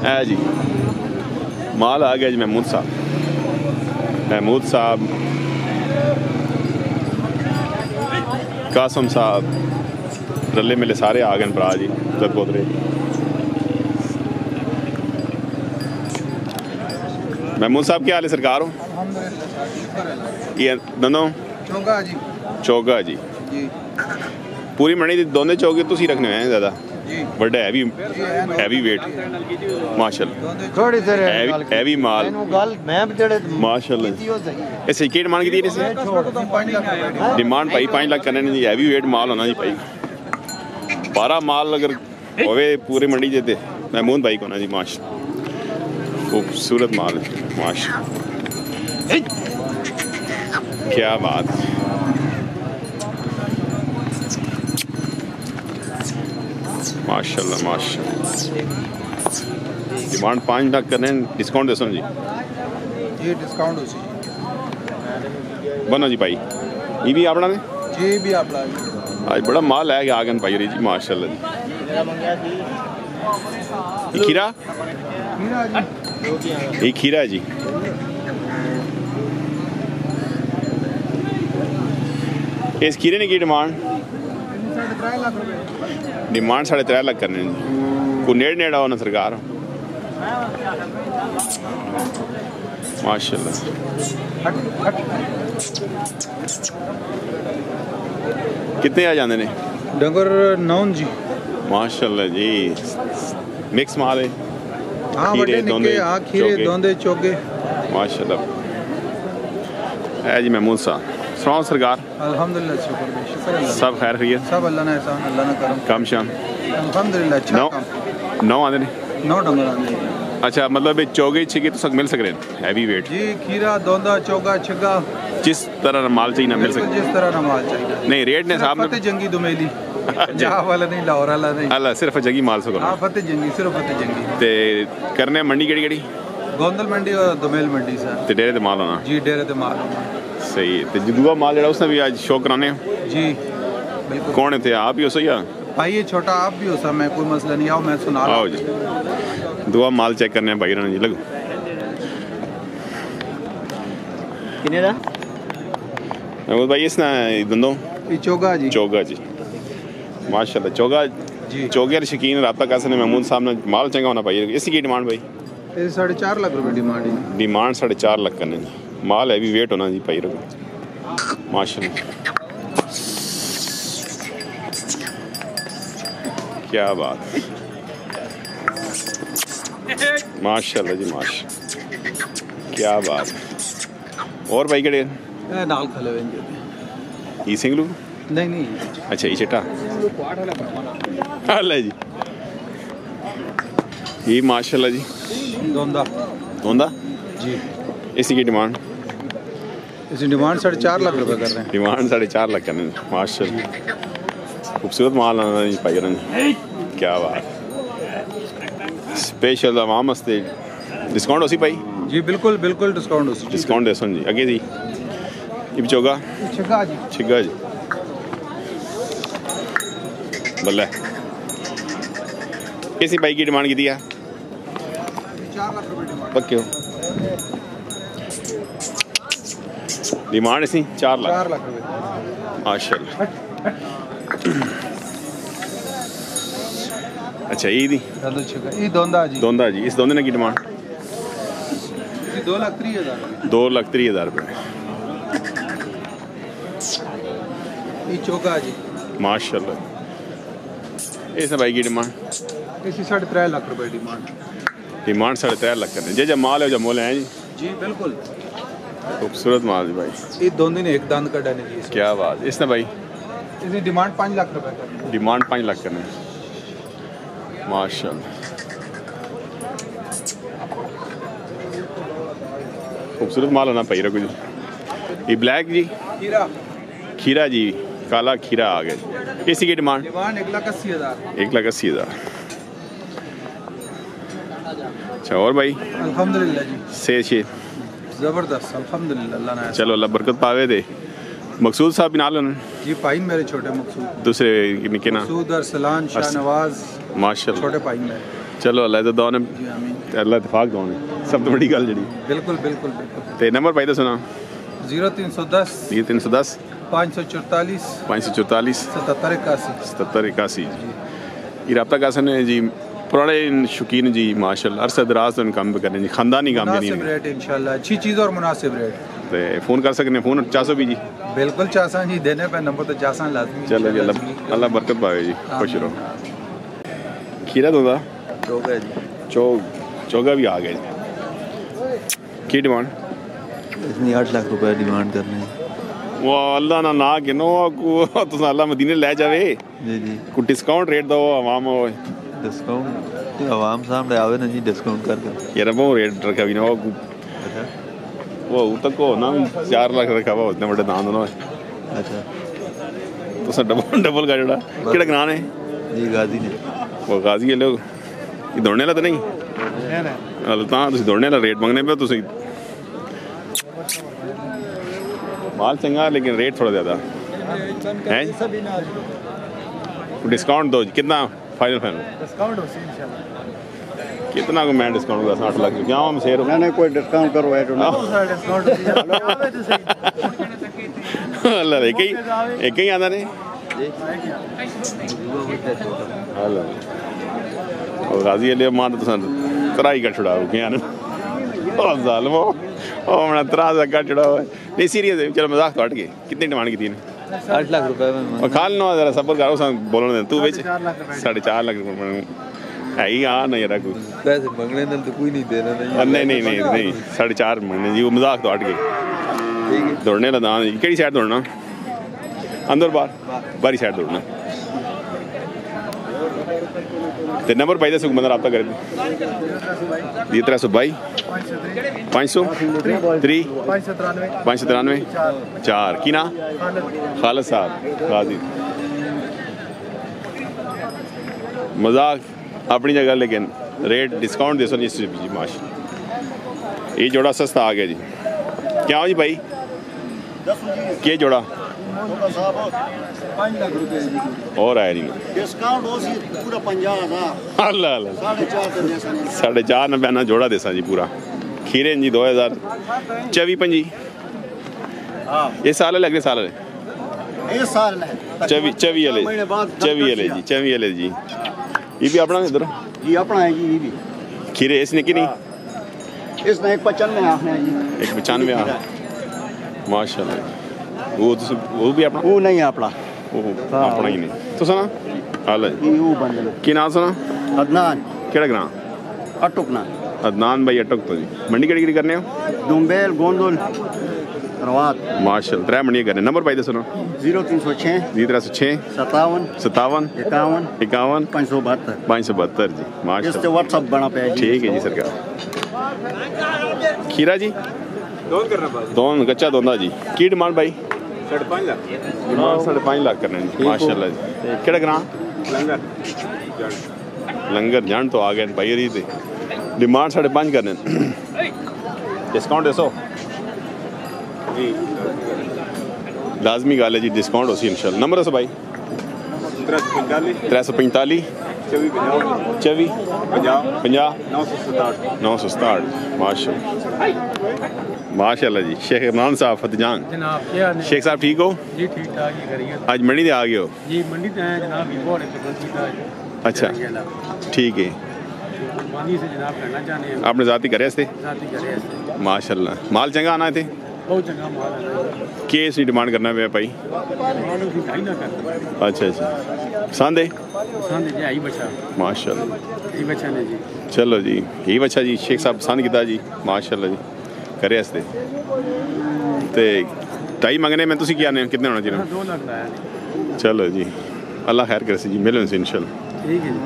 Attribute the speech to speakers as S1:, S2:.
S1: है जी माल आ गया जी। महमूद साहब कासम साहब रले मिले सारे आ गए भरा जी। पोतरे महमूद साहब क्या हाल है सरकार हो? ये दोनों चौगा जी पूरी मनी दोनों चौगे तुसी रखने हैं ज़्यादा बड़ा हैवी वेट माशाल्लाह हैवी माल माशाल्लाह। इस की डिमांड की डिमांड भाई 5 लाख करने जी। हैवी वेट माल होना जी भाई 12 माल अगर होवे पूरी मंडी देते महमूद भाई को ना जी माशाल्लाह खूबसूरत माल है माशाल्लाह क्या बात। माशाल्लाह डिमांड 5 लाख करने डिस्काउंट दसो जी।
S2: डिस्काउंट
S1: बनो जी भाई ये भी अपना ने
S2: जी भी अपना
S1: आज बड़ा माल है आगन भाई जी माशाल्लाह जी। खीरा ये खीरा जी इस खीरे ने की डिमांड 3.5 लाख करने को नेड़ आओ ना सरकार माशाल्लाह। कितने आ जाते ने
S2: डंगर 9 जी माशाल्लाह
S1: जी मिक्स माल है।
S2: हाँ खीरे दोंदे चोगे
S1: माशाल्लाह है जी। महमूद साहब सुनाओ सरकार
S2: अल्हम्दुलिल्लाह शुक्र
S1: सब खैर खैरियत
S2: सब अल्लाह ने एहसान अल्लाह ने करम
S1: काम शाम
S2: अल्हम्दुलिल्लाह अच्छा काम
S1: 9 आते ने
S2: 9 डंगर आते
S1: अच्छा मतलब चौगे छिगे तो सब मिल सक रहे हैवी वेट
S2: जी खीरा दोंदा चौगा छिगा
S1: जिस तरह माल चाहिए ना मिल सकता
S2: जिस तरह ना माल चाहिए
S1: नहीं रेट ने साहब
S2: फतेह जंगी दुमेली पंजाब वाला नहीं लाहौर वाला नहीं
S1: अल्लाह सिर्फ जगी माल सको
S2: हां फतेह जंगी सिर्फ फतेह जंगी
S1: ते करने मंडी केड़ी
S2: गोंदल मंडी और दुमेल मंडी सर
S1: ते डेरे ते माल होना
S2: जी डेरे ते माल होना
S1: सही है। तो दूआ माल जरा उसने भी आज शो कराने
S2: जी बिल्कुल
S1: कौन थे आप ही हो सही
S2: भाई ये छोटा आप भी हो सा मैं कोई मसला नहीं आओ मैं सुना
S1: आओ जी दुआ माल चेक करने भाई रानी जी लगो
S2: किने दा
S1: महमूद भाई इसना दंदो
S2: ये चोगा जी
S1: माशाल्लाह चोगा जी चोगे शकीन राब्ता कैसे ने महमूद साहब ने माल चंगा होना भाई इसकी की डिमांड भाई
S2: 4.5 लाख रुपए डिमांड
S1: 4.5 लाख करने माल हैवी वेट होना जी भाई रखो माशाल्लाह क्या बात माशाल्लाह जी माशाल्लाह क्या बात। और भाई कड़े
S2: नाल खले
S1: ई सिंगलू
S2: नहीं
S1: अच्छा ये चिट्टा अल्लाह जी ये माशाल्लाह जी दोंदा
S2: जी
S1: इसी की डिमांड
S2: इसकी डिमांड 4.5 लाख रुपए कर रहे हैं
S1: डिमांड 4.5 लाख करने माशाल्लाह खूबसूरत माल आना जी भाई क्या बात स्पेशल आवाम वास्ते डिस्काउंट होसी भाई
S2: जी बिल्कुल डिस्काउंट होसी
S1: डिस्काउंट दे जी अगे जी ये चोगा छिगा जी बल्ले किसी भाई की डिमांड की है
S2: 4 लाख रुपए डिमांड
S1: पक्के हो डिमांड इसी 4 लाख
S2: रुपए
S1: माशाल्लाह। अच्छा ये दी
S2: ये दोंदा
S1: जी इस दोंदे ने की डिमांड
S2: 2,30,000
S1: रुपए
S2: ये चोगा जी
S1: माशाल्लाह। इस भाई की डिमांड
S2: इसी 3.5 लाख रुपए डिमांड
S1: 3.5 लाख करने जे माल है जो मोल है जी
S2: बिल्कुल
S1: खूबसूरत माल जी भाई
S2: ये दोनों ने एक दान कटा नहीं जी
S1: क्या बात। इसने भाई
S2: इसकी डिमांड 5 लाख रुपए करनी
S1: डिमांड 5 लाख करने माशाल्लाह खूबसूरत माल होना भाई रखो जी। ये ब्लैक जी खीरा जी काला खीरा आ गया इसी की डिमांड 1,80,000 अच्छा। और भाई
S2: अल्हम्दुलिल्लाह जी
S1: से
S2: जबरदस्त अल्हम्दुलिल्लाह अल्लाह ने
S1: चलो अल्लाह बरकत पावे दे। मकसूद साहब नाल
S2: जी भाई मेरे छोटे मकसूद
S1: दूसरे निके ना
S2: मकसूद अरसलान शाहनवाज
S1: माशाल्लाह
S2: छोटे भाई मेरे
S1: चलो अल्लाह तो दोने अल्लाह इतफाक दोने सब तो बड़ी गल जी।
S2: बिल्कुल बिल्कुल बिल्कुल।
S1: तो नंबर भाई तो सुना
S2: 0310
S1: 310
S2: 544
S1: 544
S2: 77
S1: 81 ये रब्ता कैसे ने जी पुराने शौकीन जी माशाल्लाह अरसा दराज तो काम करने जी खानदानी काम
S2: मुनासिब रेट इंशाल्लाह अच्छी चीज़ और मुनासिब रेट।
S1: तो फ़ोन कर सकते हैं फ़ोन 400 भी जी
S2: बिल्कुल चाहसान जी देने पे नंबर तो चाहसान लाजमी।
S1: चलो जी अल्लाह बरकत पावे जी खुश रहो। खीरा दोदा
S2: चौगा जी
S1: चौगा भी आ गया जी की डिमांड
S2: इसमें 8 लाख रुपए डिमांड कर रहे हैं।
S1: वो अल्लाह ना गिनो को तुम अल्लाह मदीने ले जावे
S2: जी जी
S1: को डिस्काउंट रेट दो आवाम हो
S2: डिस्काउंट आवाम सामने आवे ना जी डिस्काउंट करके
S1: यार वो रेट रखा भी ना वो तक को ना 4 लाख रखा हुआ उतने बड़े दान दोनों।
S2: अच्छा
S1: तो डबल का जोड़ा केड़ा ग्रान है
S2: जी गाजी ने
S1: वो गाजी है लोग ये दौड़ने वाला तो नहीं हल तुम दौड़ने वाला रेट मंगने पे तुम माल चंगा लेकिन रेट थोड़ा ज़्यादा है। डिस्काउंट दो कितना फाइनल
S2: डिस्काउंट हो इंशाल्लाह
S1: कितना को मैं डिस्काउंट दूंगा 60 लाख क्या हम शेयर
S2: नहीं कोई डिस्काउंट करो है तो डिस्काउंट
S1: अल्लाह एक ही आंदा ने अल्लाह और गाजी ले मान तो कराई का छुड़ाओ क्या ना ओ जालिमो ओ मैं तराजा का छुड़ाओ नहीं सीरियस है चलो मजाक काट के कितनी डिमांड की थी ने
S2: 8 लाख रुपए में
S1: और खाल नो जरा सबर करो सन बोलने दे तू बेच 4.5 लाख रुपए है ही आ नहीं यार कुछ
S2: पैसे मंगने न तो कोई नहीं देना
S1: नहीं 4.5 महीने जी वो मजाक तो हट गए दौड़ने लगा कड़ी साइड दौड़ना अंदर बाहरी साइड दौड़ना ते नंबर पाई दस बंदा रब्ता करे ये 322 500 3 593 4 की ना खालिद साहब गाजी मजाक अपनी जगह लेकिन रेट डिस्काउंट दे सो जी माश ये जोड़ा सस्ता आ गया जी क्या हो जी भाई क्या जोड़ा
S2: 5 लाख रुपए
S1: और आया नहीं
S2: डिस्काउंट हो सी पूरा 50,000
S1: अल्लाह अल्लाह
S2: 4.5
S1: 4.5 ना जोड़ा देसा जी पूरा खीरे जी 2024-25 ये साल लग रहे साल
S2: ये साल है
S1: 24 जी ये भी अपना इधर
S2: जी अपना है जी ये भी
S1: खीरे इसने की नहीं
S2: इसमें 195 आखने है जी
S1: 195 माशाल्लाह वो भी अपना
S2: वो नहीं है अपना
S1: अपना ही नहीं तो सुना हाल
S2: वो बंदे
S1: की नाम सुना
S2: अदनान
S1: केड़ा ग्रां
S2: अटुकना
S1: अदनान भाई अटक तो जी मंडी केड़ी करने हो
S2: दुम्बेल गोंदल रवात
S1: माशाल्लाह 3 मंडी करने नंबर भाई दे सुनो
S2: 0306
S1: 306 57 51 572 जी माशाल्लाह
S2: इससे व्हाट्सएप बना पे
S1: ठीक है जी सरकार खीरा जी दोन कच्चा दोंदा जी की डिमांड भाई 5.5 लाख डिमांड 5.5 लाख करने जी माशाल्लाह जी केड़ा ग्रां लंगर जान तो आ गए भाई री ते डिमांड 5.5 करने डिस्काउंट दसो जी लाजमी गाल है जी डिस्काउंट हो सी इंशाल्लाह नंबर दसो भाई 345 24 50 967 माशाल्लाह जी शेख इमरान साहब फतेजान
S3: जनाब
S1: शेख साहब ठीक हो
S3: जी ठीक ठाक ही करिए
S1: आज मंडी से आ गए हो
S3: जी मंडी से आए जनाब घोड़े पे
S1: अच्छा ठीक है
S3: मानी से जनाब करना चाहते हैं
S1: आपने जाती करे थे
S3: जाती करे
S1: माशाल्लाह माल चंगा आना थे
S3: बहुत चंगा माल है
S1: के इसकी डिमांड करना पे भाई
S3: माल उसकी ढाई ना कर
S1: अच्छा पसंद है
S3: पसंद है जी आई बच्चा
S1: माशाल्लाह
S3: आई बच्चा ने जी
S1: चलो जी यही बच्चा जी शेख साहब पसंद किया जी माशाल्लाह जी करे हसते ते ढाई मंगने में तुसी क्या ने कितने होना चाहिए
S3: 2 लाख लाया
S1: चलो जी अल्लाह खैर करे जी मिलन से इंशाल्लाह
S3: ठीक है जी।